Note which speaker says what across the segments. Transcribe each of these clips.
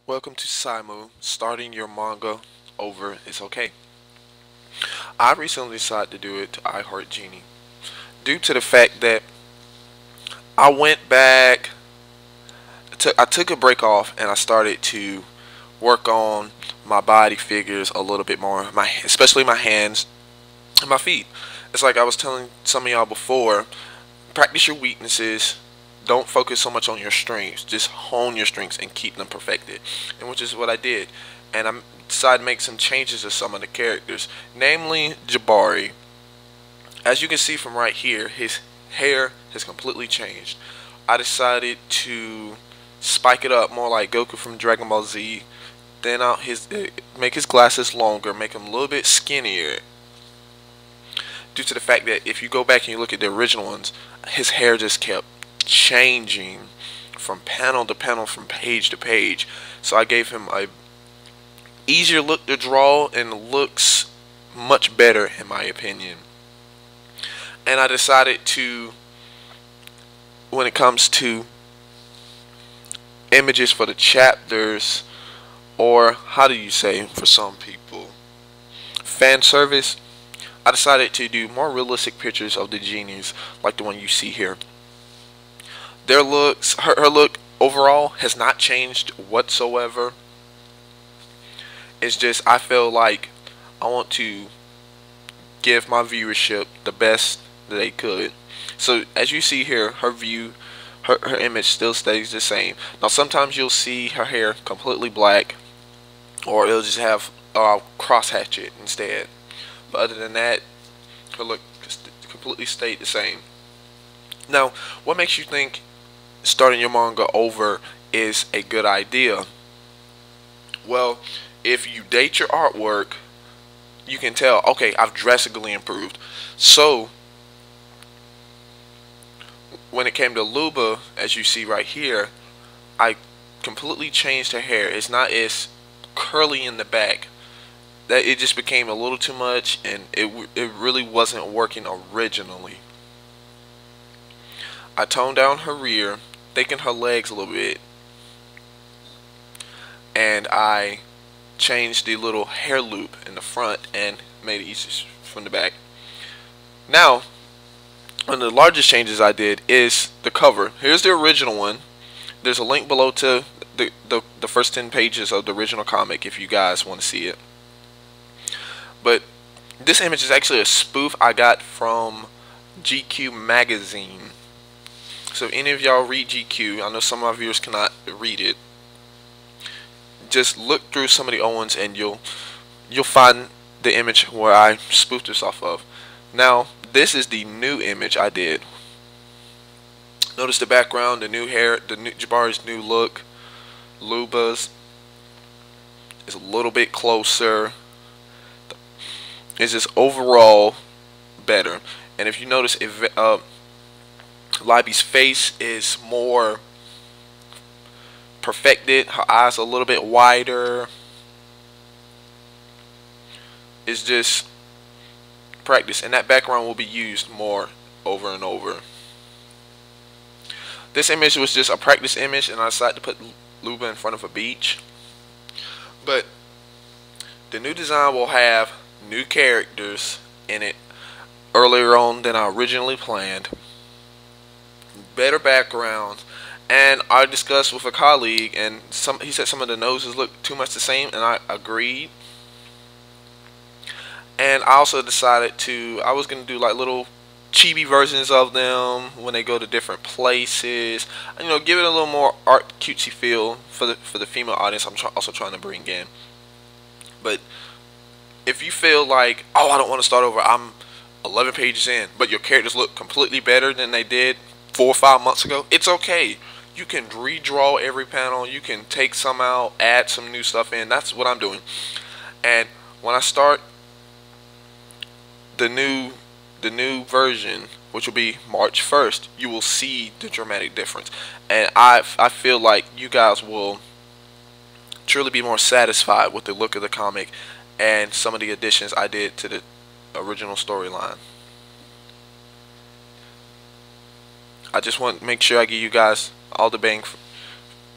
Speaker 1: Welcome to Simu. Starting your manga over is okay. I recently decided to do it to I Heart Genie due to the fact that I went back. I took a break off and I started to work on my body figures a little bit more. Especially my hands and my feet. It's like I was telling some of y'all before. Practice your weaknesses. Don't focus so much on your strengths. Just hone your strengths and keep them perfected. And which is what I did. And I decided to make some changes to some of the characters. Namely, Jabari. As you can see from right here, his hair has completely changed. I decided to spike it up more like Goku from Dragon Ball Z. Then make his glasses longer, make him a little bit skinnier. Due to the fact that if you go back and you look at the original ones, his hair just kept changing from panel to panel, from page to page. So I gave him a easier look to draw and looks much better in my opinion. And I decided to, when it comes to images for the chapters, or how do you say for some people, fan service, I decided to do more realistic pictures of the genies like the one you see here. Their looks, her look overall has not changed whatsoever. It's just I feel like I want to give my viewership the best that they could. So as you see here, her image still stays the same. Now sometimes you'll see her hair completely black, or it'll just have cross hatchet instead. But other than that, her look just completely stayed the same. Now, what makes you think starting your manga over is a good idea? Well, if you date your artwork, you can tell, okay, I've drastically improved. So, when it came to Luba, as you see right here, I completely changed her hair. It's not as curly in the back. That it just became a little too much, and it really wasn't working originally. I toned down her rear, thickened her legs a little bit, and I changed the little hair loop in the front and made it easier from the back. Now, one of the largest changes I did is the cover. Here's the original one. There's a link below to the first 10 pages of the original comic if you guys want to see it. But this image is actually a spoof I got from GQ magazine. So if any of y'all read GQ, I know some of my viewers cannot read it. Just look through some of the old ones and you'll find the image where I spoofed this off of. Now this is the new image I did. Notice the background, the new hair, Jabari's new look. Luba's is a little bit closer. It's just overall better. And if you notice, Libby's face is more perfected. Her eyes a little bit wider. It's just practice, and that background will be used more over and over. This image was just a practice image, and I decided to put Luba in front of a beach. But the new design will have new characters in it earlier on than I originally planned, better backgrounds, and I discussed with a colleague, and he said some of the noses look too much the same, and I agreed. And I also decided I was going to do like little chibi versions of them when they go to different places, you know, give it a little more art cutesy feel for the female audience I'm also trying to bring in. But if you feel like, oh, I don't want to start over, I'm 11 pages in, but your characters look completely better than they did 4 or 5 months ago, it's okay. You can redraw every panel, you can take some out, add some new stuff in. That's what I'm doing. And when I start the new version, which will be March 1st, you will see the dramatic difference. And I feel like you guys will truly be more satisfied with the look of the comic and some of the additions I did to the original storyline. I just want to make sure I give you guys all the bang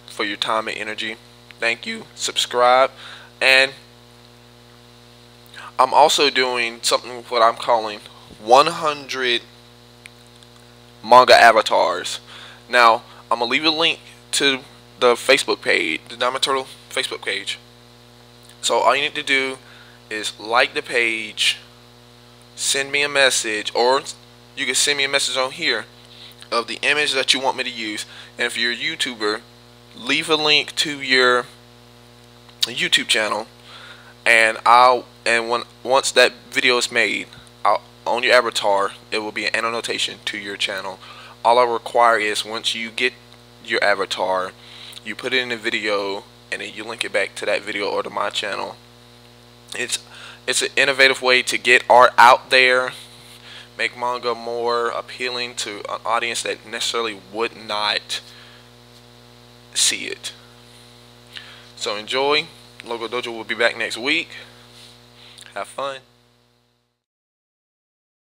Speaker 1: for your time and energy. thank you, subscribe, and I'm also doing something what I'm calling 100 manga avatars. Now, I'm gonna leave a link to the Facebook page, the Diamond Turtle Facebook page. So all you need to do is like the page, send me a message, or you can send me a message on here of the image that you want me to use. And if you're a YouTuber, leave a link to your YouTube channel, and once that video is made, on your avatar, it will be an annotation to your channel. All I require is once you get your avatar, you put it in a video, and then you link it back to that video or to my channel. It's an innovative way to get art out there, make manga more appealing to an audience that necessarily would not see it. So enjoy. Logo Dojo will be back next week. Have fun.